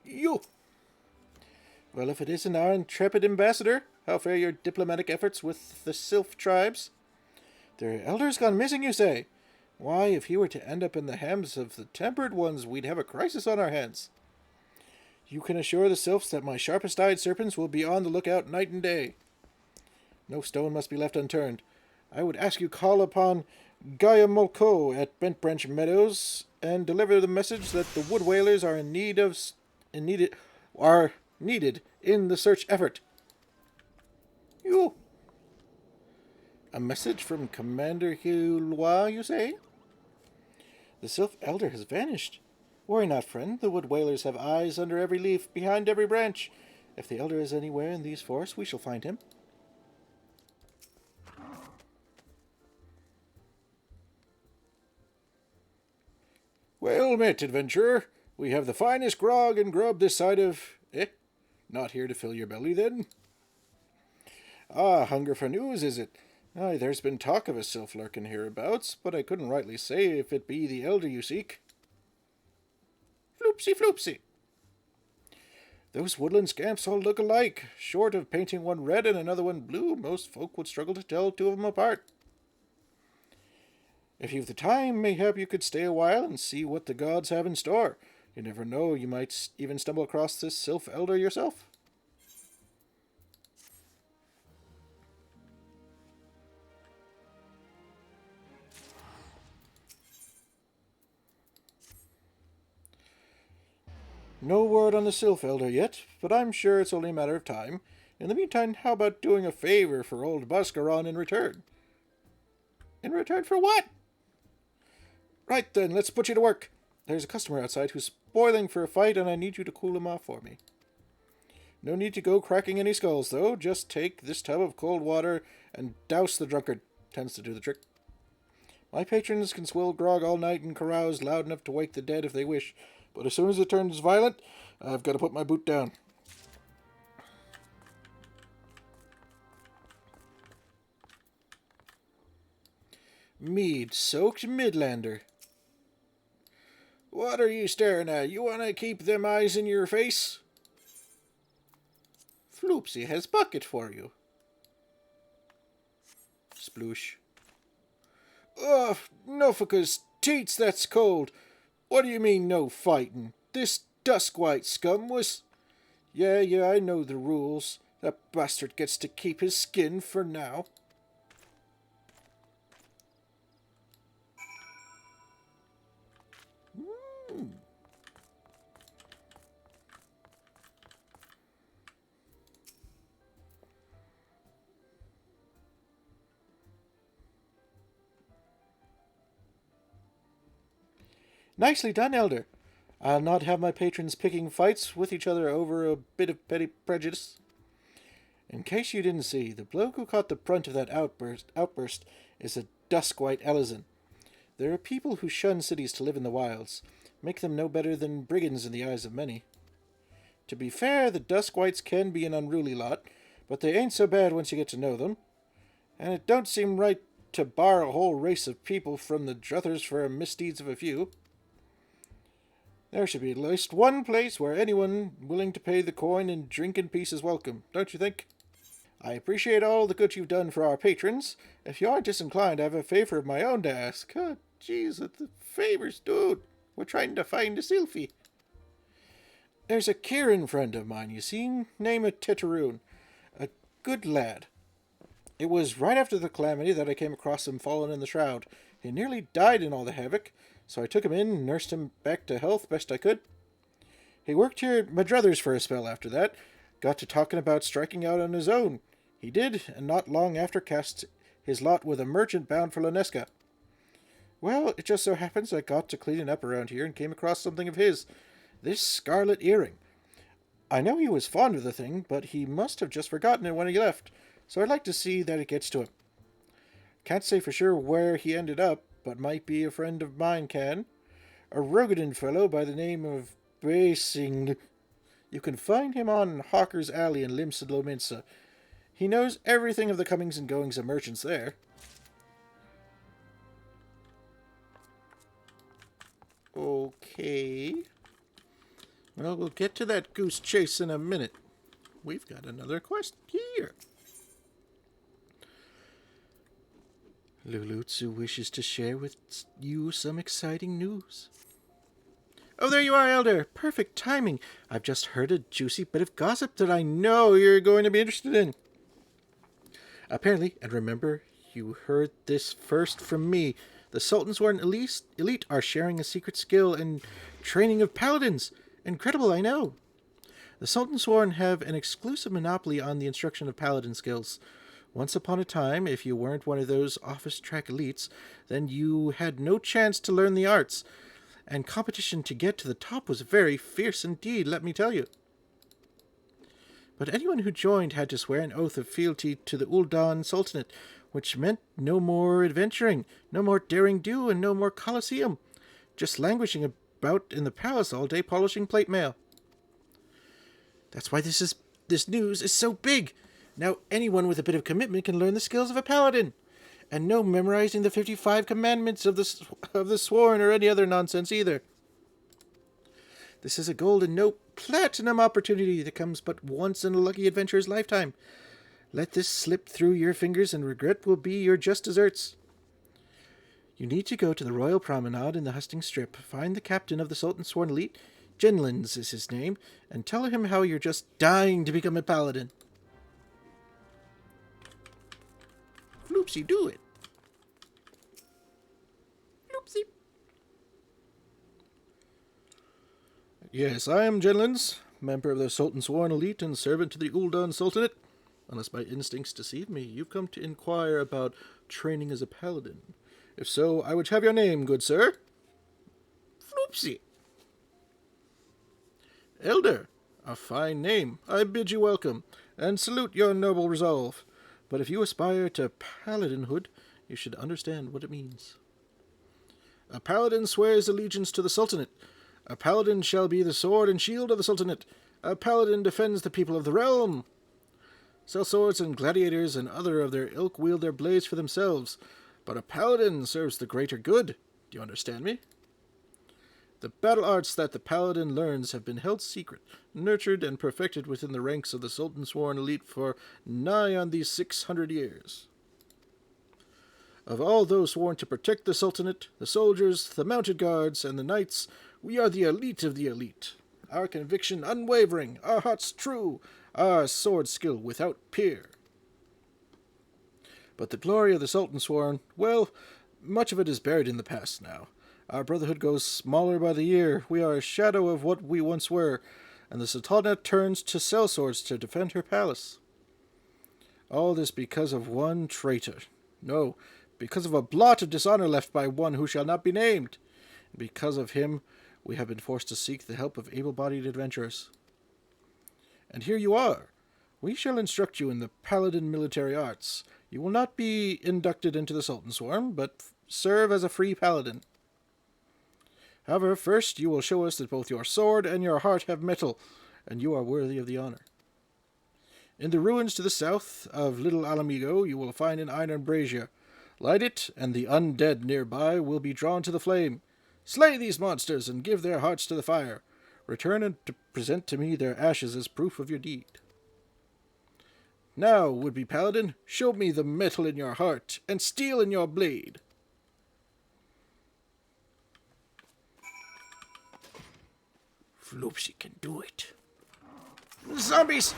You! Well, if it isn't our intrepid ambassador, how fare your diplomatic efforts with the Sylph tribes? Their elder's gone missing, you say? Why, if he were to end up in the hands of the tempered ones, we'd have a crisis on our hands. You can assure the Sylphs that my sharpest-eyed serpents will be on the lookout night and day. No stone must be left unturned. I would ask you call upon Gaia Molko at Bent Branch Meadows and deliver the message that the wood whalers are needed in the search effort. You. A message from Commander Hulwa, you say? The Sylph Elder has vanished. Worry not, friend. The wood whalers have eyes under every leaf, behind every branch. If the Elder is anywhere in these forests, we shall find him. Well met, adventurer. We have the finest grog and grub this side of... Not here to fill your belly, then? Ah, hunger for news, is it? Aye, there's been talk of a sylph lurking hereabouts, but I couldn't rightly say if it be the elder you seek. Floopsy, Floopsy! Those woodland scamps all look alike. Short of painting one red and another one blue, most folk would struggle to tell two of them apart. If you've the time, mayhap you could stay a while and see what the gods have in store. You never know, you might even stumble across this sylph elder yourself. No word on the Sylph Elder yet, but I'm sure it's only a matter of time. In the meantime, how about doing a favor for old Buscaron in return? In return for what? Right then, let's put you to work. There's a customer outside who's spoiling for a fight, and I need you to cool him off for me. No need to go cracking any skulls, though. Just take this tub of cold water and douse the drunkard. Tends to do the trick. My patrons can swill grog all night and carouse loud enough to wake the dead if they wish, but as soon as it turns violent, I've got to put my boot down. Mead-soaked Midlander. What are you staring at? You want to keep them eyes in your face? Floopsy has bucket for you. Sploosh. Oh, Nofaca's teats, that's cold. What do you mean, no fighting? This dusk-white scum was... Yeah, I know the rules. That bastard gets to keep his skin for now. Nicely done, Elder. I'll not have my patrons picking fights with each other over a bit of petty prejudice. In case you didn't see, the bloke who caught the brunt of that outburst is a dusk-white Elizan. There are people who shun cities to live in the wilds, make them no better than brigands in the eyes of many. To be fair, the dusk-whites can be an unruly lot, but they ain't so bad once you get to know them. And it don't seem right to bar a whole race of people from the druthers for misdeeds of a few. There should be at least one place where anyone willing to pay the coin and drink in peace is welcome, don't you think? I appreciate all the good you've done for our patrons. If you are disinclined, I have a favor of my own to ask. Oh, jeez, the favors, dude. We're trying to find a Sylphie. There's a Kieran friend of mine, you see, name of Tetaroon. A good lad. It was right after the calamity that I came across him fallen in the shroud. He nearly died in all the havoc, so I took him in and nursed him back to health best I could. He worked here at my druthers for a spell after that. Got to talking about striking out on his own. He did, and not long after cast his lot with a merchant bound for Lonesca. Well, it just so happens I got to cleaning up around here and came across something of his. This scarlet earring. I know he was fond of the thing, but he must have just forgotten it when he left, so I'd like to see that it gets to him. Can't say for sure where he ended up, but might be a friend of mine can. A Rogadin fellow by the name of Basing. You can find him on Hawker's Alley in Limsa. He knows everything of the comings and goings of merchants there. Okay. Well, we'll get to that goose chase in a minute. We've got another quest here. Lulutsu wishes to share with you some exciting news. Oh, there you are, Elder. Perfect timing. I've just heard a juicy bit of gossip that I know you're going to be interested in. Apparently, and remember, you heard this first from me, the Sultansworn elite are sharing a secret skill in training of paladins. Incredible, I know. The Sultansworn have an exclusive monopoly on the instruction of paladin skills. Once upon a time, if you weren't one of those office-track elites, then you had no chance to learn the arts, and competition to get to the top was very fierce indeed, let me tell you. But anyone who joined had to swear an oath of fealty to the Ul'dan Sultanate, which meant no more adventuring, no more daring-do, and no more Colosseum. Just languishing about in the palace all day polishing plate mail. That's why this news is so big. Now anyone with a bit of commitment can learn the skills of a paladin. And no memorizing the 55 commandments of the sworn or any other nonsense either. This is a golden, no, platinum opportunity that comes but once in a lucky adventurer's lifetime. Let this slip through your fingers and regret will be your just desserts. You need to go to the Royal Promenade in the Hustings Strip, find the captain of the Sultansworn elite, Genlins is his name, and tell him how you're just dying to become a paladin. Floopsy, do it. Floopsy. Yes, I am Genlins, member of the Sultansworn elite and servant to the Ul'dan Sultanate. Unless my instincts deceive me, you've come to inquire about training as a paladin. If so, I would have your name, good sir. Floopsy. Elder, a fine name. I bid you welcome, and salute your noble resolve. But if you aspire to paladinhood, you should understand what it means. A paladin swears allegiance to the Sultanate. A paladin shall be the sword and shield of the Sultanate. A paladin defends the people of the realm. Sellswords and gladiators and other of their ilk wield their blades for themselves, but a paladin serves the greater good. Do you understand me? The battle arts that the paladin learns have been held secret, nurtured and perfected within the ranks of the Sultansworn elite for nigh on these 600 years. Of all those sworn to protect the Sultanate, the soldiers, the mounted guards, and the knights, we are the elite of the elite. Our conviction unwavering, our hearts true, our sword skill without peer. But the glory of the Sultansworn, well, much of it is buried in the past now. Our brotherhood goes smaller by the year. We are a shadow of what we once were, and the Sultana turns to sellswords to defend her palace. All this because of one traitor. No, because of a blot of dishonor left by one who shall not be named. And because of him, we have been forced to seek the help of able-bodied adventurers. And here you are. We shall instruct you in the paladin military arts. You will not be inducted into the Sultansworn, but serve as a free paladin. However, first you will show us that both your sword and your heart have metal, and you are worthy of the honor. In the ruins to the south of Little Alamigo you will find an iron brazier. Light it, and the undead nearby will be drawn to the flame. Slay these monsters and give their hearts to the fire. Return and present to me their ashes as proof of your deed. Now, would-be paladin, show me the metal in your heart and steel in your blade. Floopsy can do it. Zombies!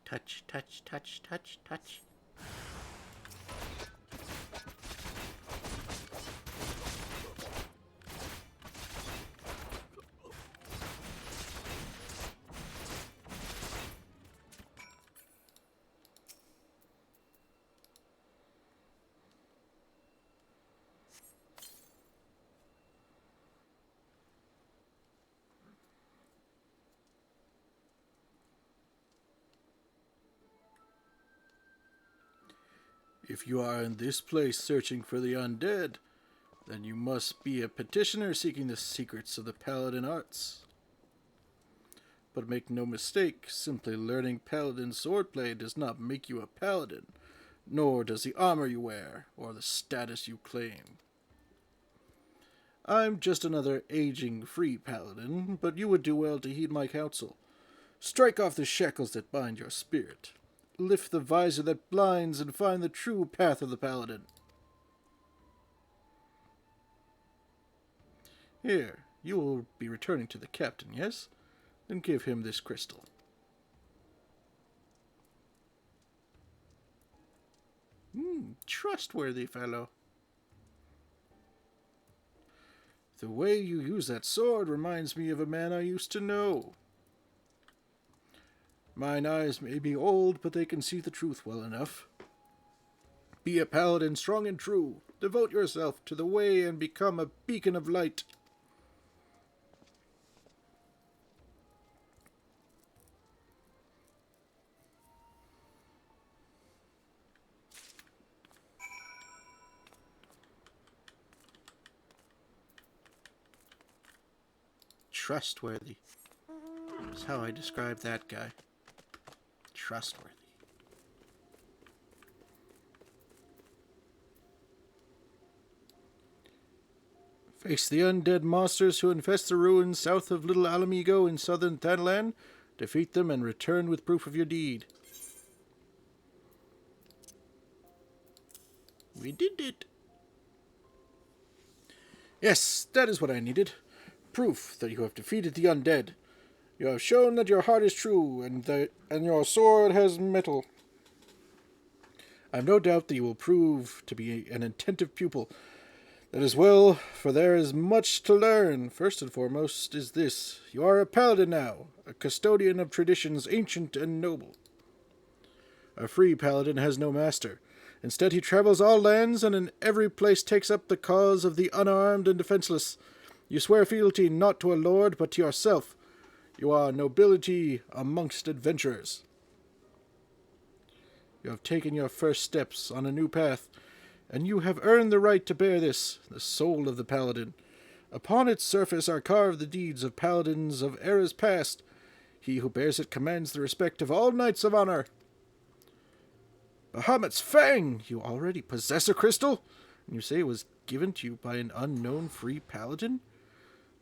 Touch, touch, touch, touch, touch. If you are in this place searching for the undead, then you must be a petitioner seeking the secrets of the paladin arts. But make no mistake, simply learning paladin swordplay does not make you a paladin, nor does the armor you wear, or the status you claim. I'm just another aging free paladin, but you would do well to heed my counsel. Strike off the shackles that bind your spirit. Lift the visor that blinds and find the true path of the paladin. Here, you will be returning to the captain, yes? Then give him this crystal. Trustworthy fellow. The way you use that sword reminds me of a man I used to know. Mine eyes may be old, but they can see the truth well enough. Be a paladin strong and true. Devote yourself to the way and become a beacon of light. Trustworthy. That's how I describe that guy. Trustworthy. Face the undead monsters who infest the ruins south of Little Alamigo in southern Thanalan. Defeat them and return with proof of your deed. We did it. Yes, that is what I needed. Proof that you have defeated the undead. You have shown that your heart is true, and your sword has metal. I have no doubt that you will prove to be an attentive pupil. That is well, for there is much to learn. First and foremost is this. You are a paladin now, a custodian of traditions ancient and noble. A free paladin has no master. Instead he travels all lands, and in every place takes up the cause of the unarmed and defenseless. You swear fealty not to a lord, but to yourself. You are nobility amongst adventurers. You have taken your first steps on a new path, and you have earned the right to bear this, the soul of the paladin. Upon its surface are carved the deeds of paladins of eras past. He who bears it commands the respect of all knights of honor. Bahamut's Fang! You already possess a crystal? And you say it was given to you by an unknown free paladin?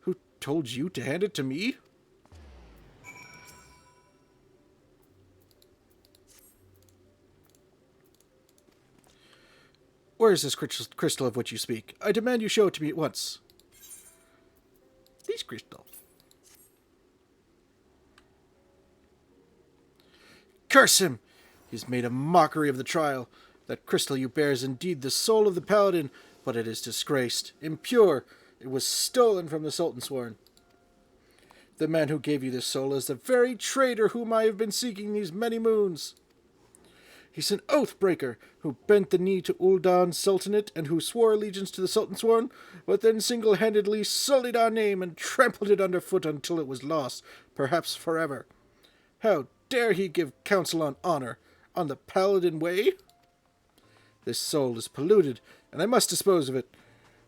Who told you to hand it to me? Where is this crystal of which you speak? I demand you show it to me at once. This crystal. Curse him! He's made a mockery of the trial. That crystal you bear is indeed the soul of the paladin, but it is disgraced, impure. It was stolen from the Sultan Sworn. The man who gave you this soul is the very traitor whom I have been seeking these many moons. He's an oath-breaker who bent the knee to Ul'dan Sultanate and who swore allegiance to the Sultan Sworn, but then single-handedly sullied our name and trampled it underfoot until it was lost, perhaps forever. How dare he give counsel on honor, on the paladin way? This soul is polluted, and I must dispose of it.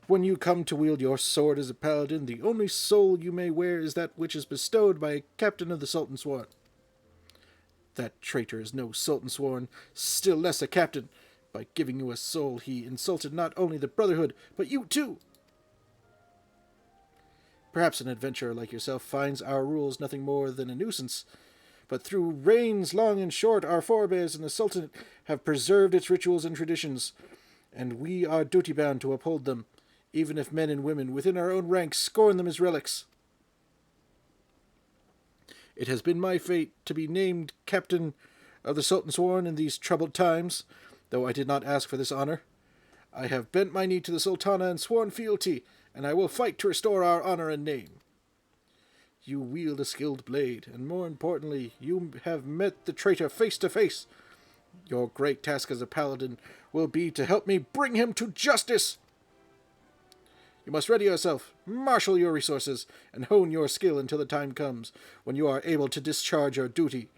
When you come to wield your sword as a paladin, the only soul you may wear is that which is bestowed by a captain of the Sultan Sworn. That traitor is no Sultan Sworn, still less a captain. By giving you a soul, he insulted not only the Brotherhood, but you too. Perhaps an adventurer like yourself finds our rules nothing more than a nuisance, but through reigns long and short, our forebears in the Sultanate have preserved its rituals and traditions, and we are duty-bound to uphold them, even if men and women within our own ranks scorn them as relics. It has been my fate to be named captain of the Sultan Sworn in these troubled times, though I did not ask for this honor. I have bent my knee to the Sultana and sworn fealty, and I will fight to restore our honor and name. You wield a skilled blade, and more importantly, you have met the traitor face to face. Your great task as a paladin will be to help me bring him to justice. You must ready yourself, marshal your resources, and hone your skill until the time comes when you are able to discharge your duty.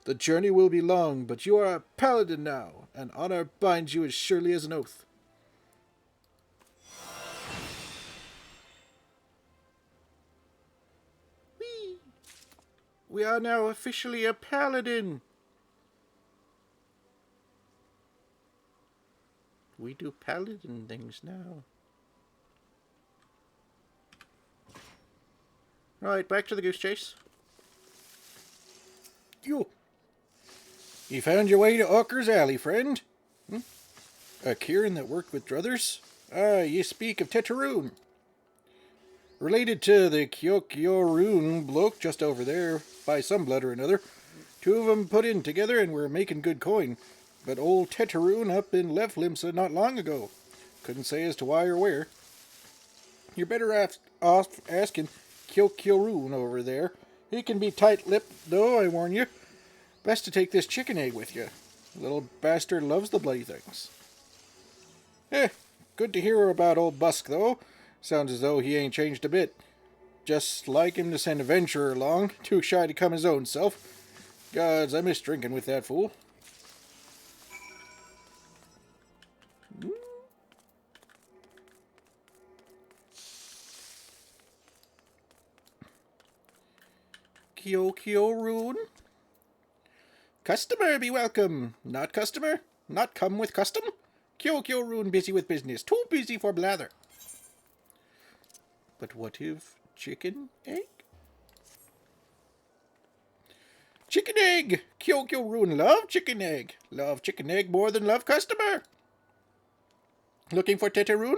The journey will be long, but you are a paladin now, and honor binds you as surely as an oath. Whee! We are now officially a paladin. We do paladin things now. Right, back to the goose chase. You found your way to Ucker's Alley, friend? A Kieran that worked with druthers? You speak of Teteroon. Related to the Kyokyoroon bloke just over there, by some blood or another. Two of them put in together and were making good coin. But old Teteroon up in left Limsa not long ago. Couldn't say as to why or where. You're better off asking Kyokyoroon over there. He can be tight-lipped, though, I warn you. Best to take this chicken egg with you. The little bastard loves the bloody things. Good to hear about old Busk, though. Sounds as though he ain't changed a bit. Just like him to send a venturer along, too shy to come his own self. Gods, I miss drinking with that fool. Kyokyoroon? Customer be welcome. Not customer? Not come with custom? Kyokyoroon busy with business. Too busy for blather. But what if chicken egg? Chicken egg! Kyokyoroon love chicken egg. Love chicken egg more than love customer. Looking for Teteroon?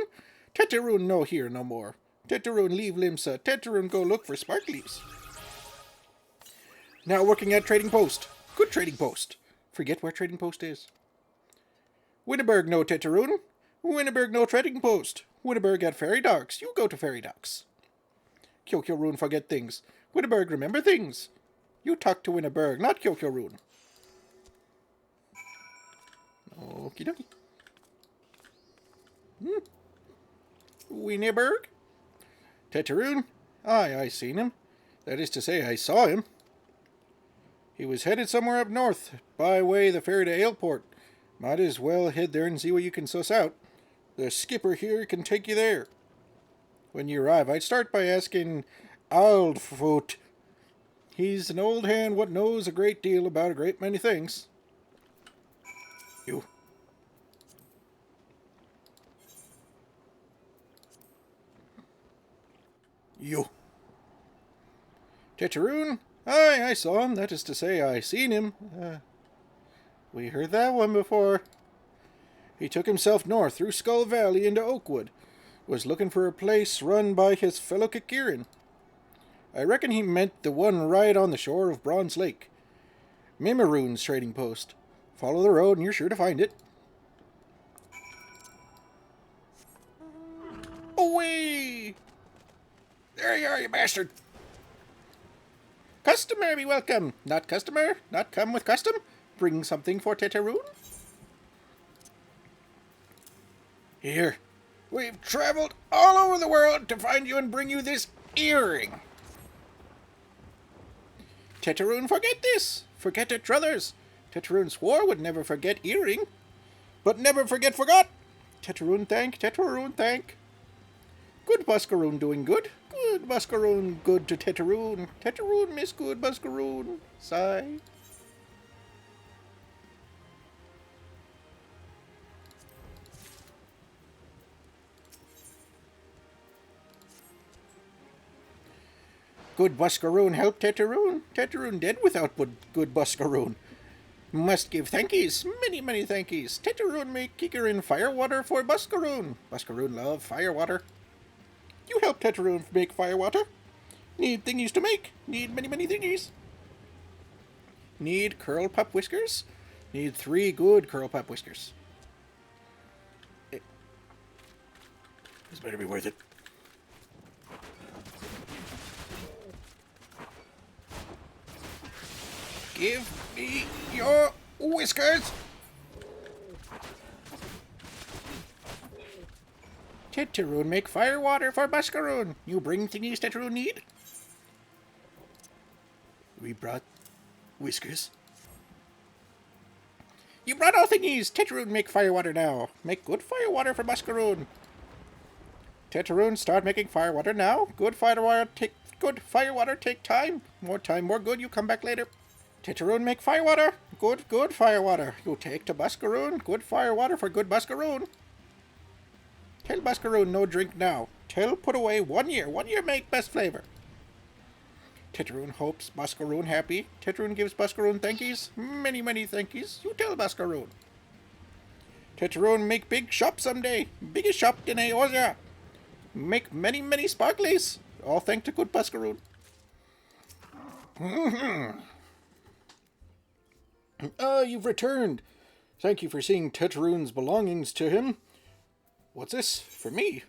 Teteroon no here no more. Teteroon leave Limsa. Teteroon go look for sparklies. Now working at Trading Post. Good Trading Post. Forget where Trading Post is. Winneberg no Teteroon. Winneberg no Trading Post. Winneberg at Ferry Docks. You go to Ferry Docks. Kyokyoroon forget things. Winneberg remember things. You talk to Winneberg, not Kyokyoroon. Okie dokie. Winneberg? Teteroon? Aye, I seen him. That is to say, I saw him. He was headed somewhere up north, by way the ferry to Aleport. Might as well head there and see what you can suss out. The skipper here can take you there. When you arrive, I'd start by asking Aldfoot. He's an old hand what knows a great deal about a great many things. You. Teteroon? Aye, I saw him. That is to say, I seen him. We heard that one before. He took himself north through Skull Valley into Oakwood. Was looking for a place run by his fellow Kieran. I reckon he meant the one right on the shore of Bronze Lake. Mimiroon's trading post. Follow the road and you're sure to find it. Away! There you are, you bastard! Customer be welcome. Not customer, not come with custom. Bring something for Teteroon. Here. We've traveled all over the world to find you and bring you this earring. Teteroon forget this. Forget it, druthers. Teteroon swore would never forget earring. But never forget forgot. Teteroon thank, Teteroon thank. Good Buscaroon doing good. Good Buscaroon good to Teteroon. Teteroon miss good Buscaroon. Sigh. Good Buscaroon help Teteroon. Teteroon dead without good Buscaroon. Must give thankies, many, many thankies. Teteroon make kicker in firewater for Buscaroon. Buscaroon love firewater. You help Teteroon make firewater. Need thingies to make. Need many, many thingies. Need curl pup whiskers. Need 3 good curl pup whiskers. This better be worth it. Give me your whiskers! Teteroon make firewater for Buscaroon. You bring thingies Teteroon need? We brought whiskers. You brought all thingies. Teteroon make firewater now. Make good firewater for Buscaroon. Teteroon, start making firewater now. Good firewater take time. More time, more good. You come back later. Teteroon, make firewater. Good firewater. You take to Buscaroon. Good firewater for good Buscaroon. Tell Buscaroon no drink now. Tell put away 1 year. 1 year make best flavor. Teteroon hopes Buscaroon happy. Teteroon gives Buscaroon thankies. Many, many thankies. You tell Buscaroon. Teteroon make big shop someday. Biggest shop in Eorzea. Make many, many sparklies. All thank to good Buscaroon. You've returned. Thank you for seeing Teteroon's belongings to him. What's this? For me?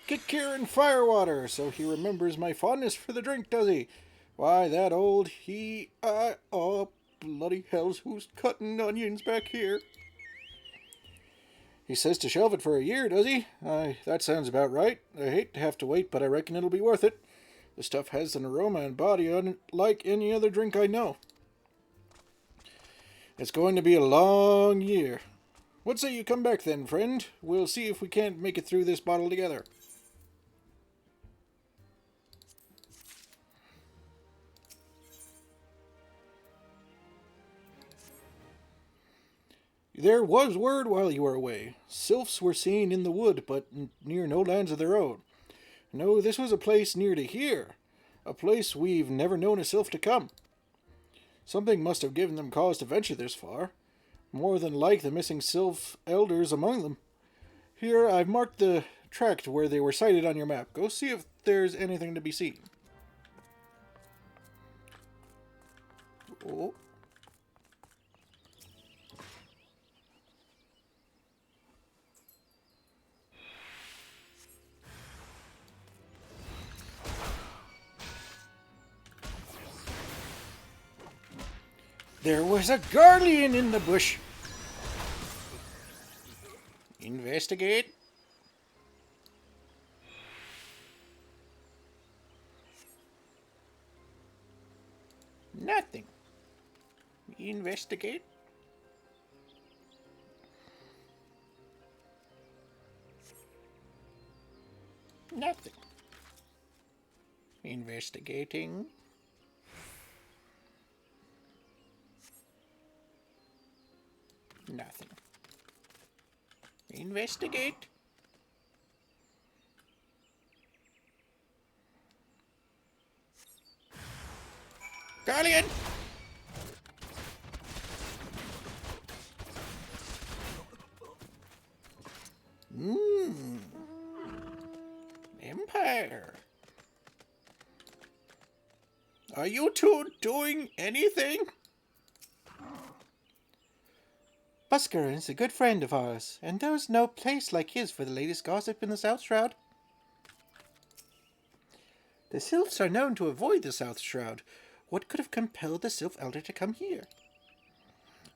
Get Kieran firewater, so he remembers my fondness for the drink, does he? Why, that old oh, bloody hells, who's cutting onions back here? He says to shelve it for a year, does he? That sounds about right. I hate to have to wait, but I reckon it'll be worth it. The stuff has an aroma and body unlike any other drink I know. It's going to be a long year. What say you come back then, friend? We'll see if we can't make it through this bottle together. There was word while you were away. Sylphs were seen in the wood, but near no lands of their own. No, this was a place near to here. A place we've never known a sylph to come. Something must have given them cause to venture this far. More than like the missing sylph elders among them. Here, I've marked the tract where they were sighted on your map. Go see if there's anything to be seen. Oh. There was a guardian in the bush. Investigate. Nothing. Investigate. Nothing. Investigating. Nothing. Investigate. Guardian! Empire. Are you two doing anything? Busker is a good friend of ours, and there's no place like his for the latest gossip in the South Shroud. The Sylphs are known to avoid the South Shroud. What could have compelled the Sylph Elder to come here?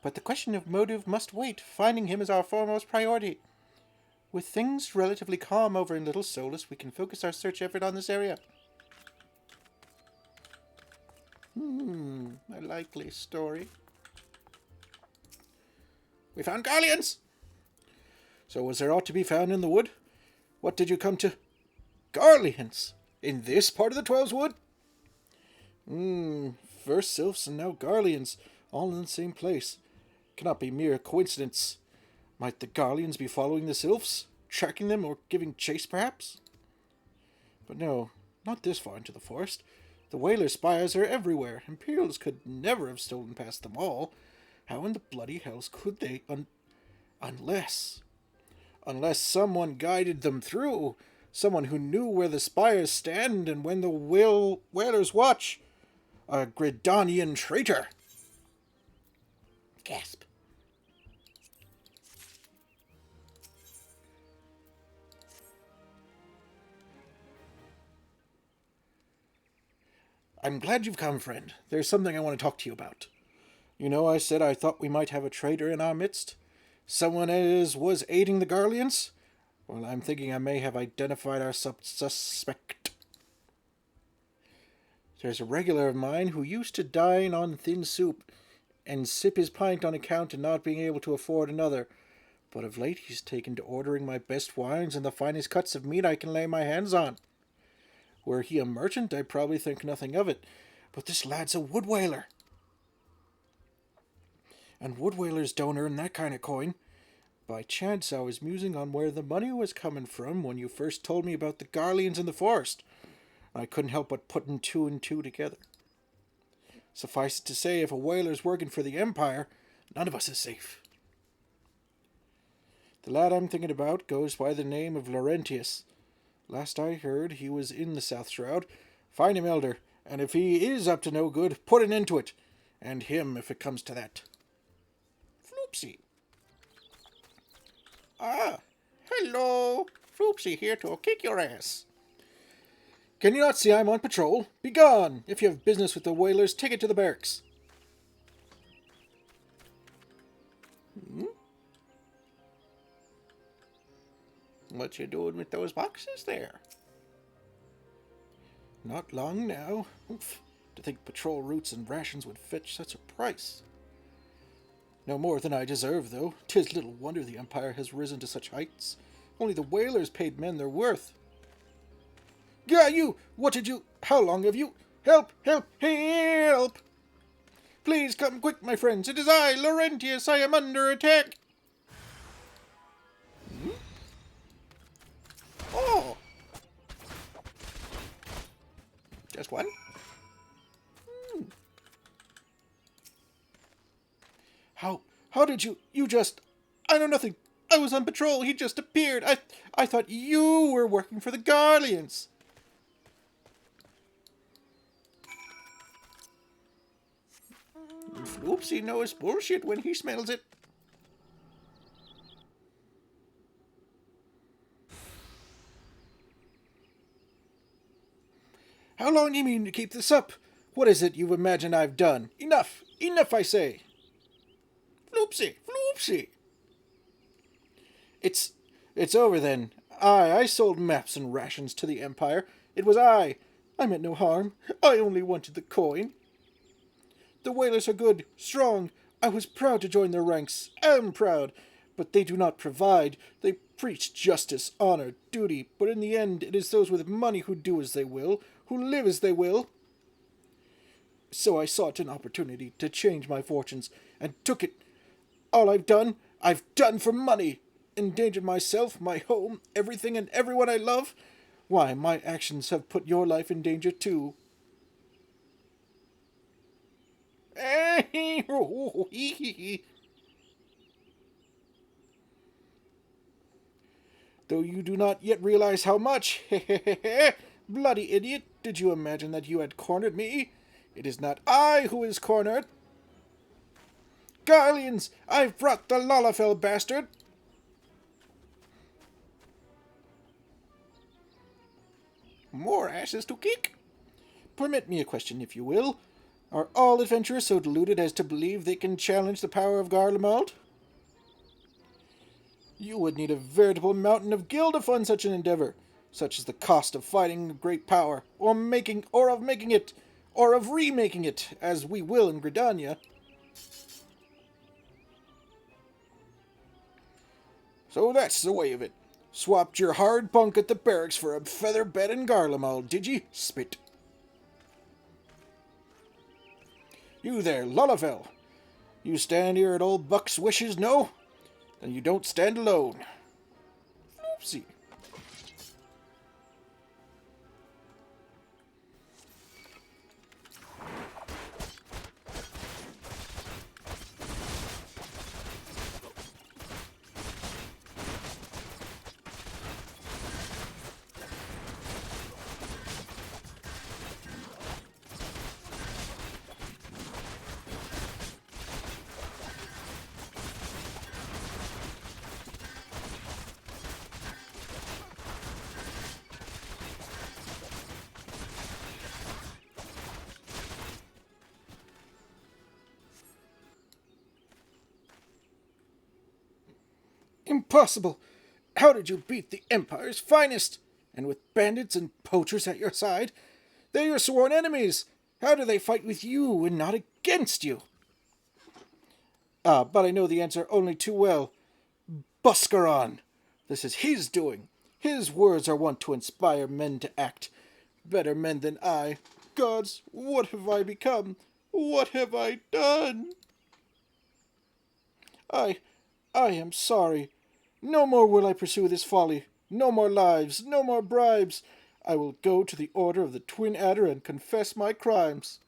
But the question of motive must wait. Finding him is our foremost priority. With things relatively calm over in Little Solus, we can focus our search effort on this area. A likely story. We found Garleans! So was there aught to be found in the wood? What did you come to? Garleans! In this part of the Twelves Wood? First Sylphs and now Garleans, all in the same place. Cannot be mere coincidence. Might the Garleans be following the Sylphs? Tracking them or giving chase, perhaps? But no, not this far into the forest. The Whaler spires are everywhere. Imperials could never have stolen past them all. How in the bloody hells could they, unless someone guided them through, someone who knew where the spires stand and when the whalers watch, a Gridanian traitor. Gasp. I'm glad you've come, friend. There's something I want to talk to you about. You know, I said I thought we might have a traitor in our midst. Someone as was aiding the Garleans? Well, I'm thinking I may have identified our suspect. There's a regular of mine who used to dine on thin soup and sip his pint on account of not being able to afford another. But of late he's taken to ordering my best wines and the finest cuts of meat I can lay my hands on. Were he a merchant, I'd probably think nothing of it, but this lad's a wood whaler. And wood whalers don't earn that kind of coin. By chance, I was musing on where the money was coming from when you first told me about the Garleans in the forest. I couldn't help but putting two and two together. Suffice it to say, if a whaler's working for the Empire, none of us is safe. The lad I'm thinking about goes by the name of Laurentius. Last I heard, he was in the South Shroud. Find him, Elder, and if he is up to no good, put an end to it. And him, if it comes to that. Floopsy. Ah, hello. Floopsy here to kick your ass. Can you not see I'm on patrol? Begone! If you have business with the whalers, take it to the barracks. What you doing with those boxes there? Not long now. Oof. To think patrol routes and rations would fetch such a price. No more than I deserve, though. 'Tis little wonder the Empire has risen to such heights. Only the whalers paid men their worth. Yeah, you! What did you... How long have you... Help! Help! Help! Please come quick, my friends. It is I, Laurentius. I am under attack. Oh! Just one? How did you just... I know nothing. I was on patrol. He just appeared. I thought you were working for the Garleans. Floopsy knows bullshit when he smells it. How long do you mean to keep this up? What is it you imagine I've done? Enough! Enough, I say! Floopsy! Floopsy! It's over then. I sold maps and rations to the Empire. It was I. I meant no harm. I only wanted the coin. The whalers are good, strong. I was proud to join their ranks. Am proud. But they do not provide. They preach justice, honor, duty. But in the end, it is those with money who do as they will, who live as they will. So I sought an opportunity to change my fortunes, and took it. All I've done for money. Endangered myself, my home, everything and everyone I love. Why, my actions have put your life in danger too. Though you do not yet realize how much. Bloody idiot, did you imagine that you had cornered me? It is not I who is cornered. Garleans, I've brought the Lalafell bastard. More asses to kick? Permit me a question, if you will. Are all adventurers so deluded as to believe they can challenge the power of Garlemald? You would need a veritable mountain of gil to fund such an endeavor. Such is the cost of fighting a great power, or of making it, or of remaking it, as we will in Gridania. So that's the way of it. Swapped your hard bunk at the barracks for a feather bed in Garlemald, did ye? Spit. You there, Lullavel. You stand here at old Buck's wishes, no? Then you don't stand alone. Floopsy. Impossible! How did you beat the Empire's finest? And with bandits and poachers at your side? They're your sworn enemies! How do they fight with you and not against you? But I know the answer only too well. Buscaron! This is his doing. His words are wont to inspire men to act. Better men than I. Gods, what have I become? What have I done? I am sorry. No more will I pursue this folly. No more lives, no more bribes. I will go to the Order of the Twin Adder and confess my crimes.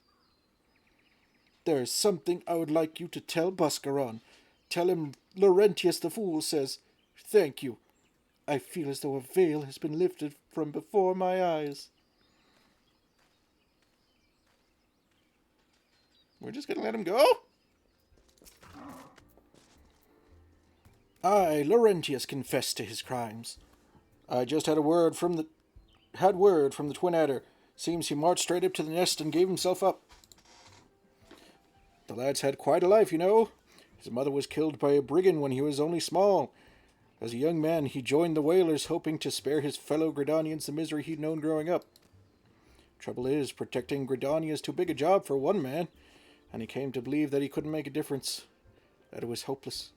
There is something I would like you to tell Buscaron. Tell him Laurentius the Fool says, "Thank you. I feel as though a veil has been lifted from before my eyes." We're just going to let him go? I, Laurentius, confess to his crimes. I just had word from the Twin Adder. Seems he marched straight up to the nest and gave himself up. The lad's had quite a life, you know. His mother was killed by a brigand when he was only small. As a young man, he joined the whalers, hoping to spare his fellow Gridanians the misery he'd known growing up. Trouble is, protecting Gridania is too big a job for one man, and he came to believe that he couldn't make a difference, that it was hopeless.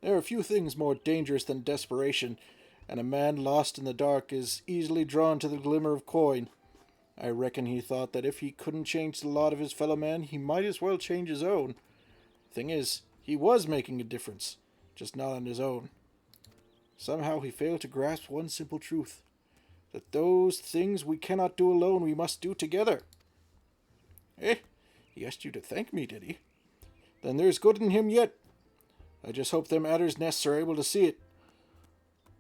There are few things more dangerous than desperation, and a man lost in the dark is easily drawn to the glimmer of coin. I reckon he thought that if he couldn't change the lot of his fellow man, he might as well change his own. Thing is, he was making a difference, just not on his own. Somehow he failed to grasp one simple truth, that those things we cannot do alone we must do together. Eh, he asked you to thank me, did he? Then there's good in him yet. I just hope them Adder's nests are able to see it.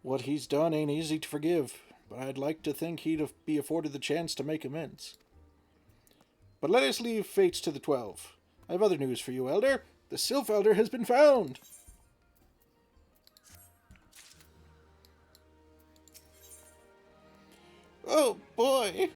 What he's done ain't easy to forgive, but I'd like to think he'd be afforded the chance to make amends. But let us leave fates to the 12. I have other news for you, Elder. The Sylph Elder has been found. Oh boy,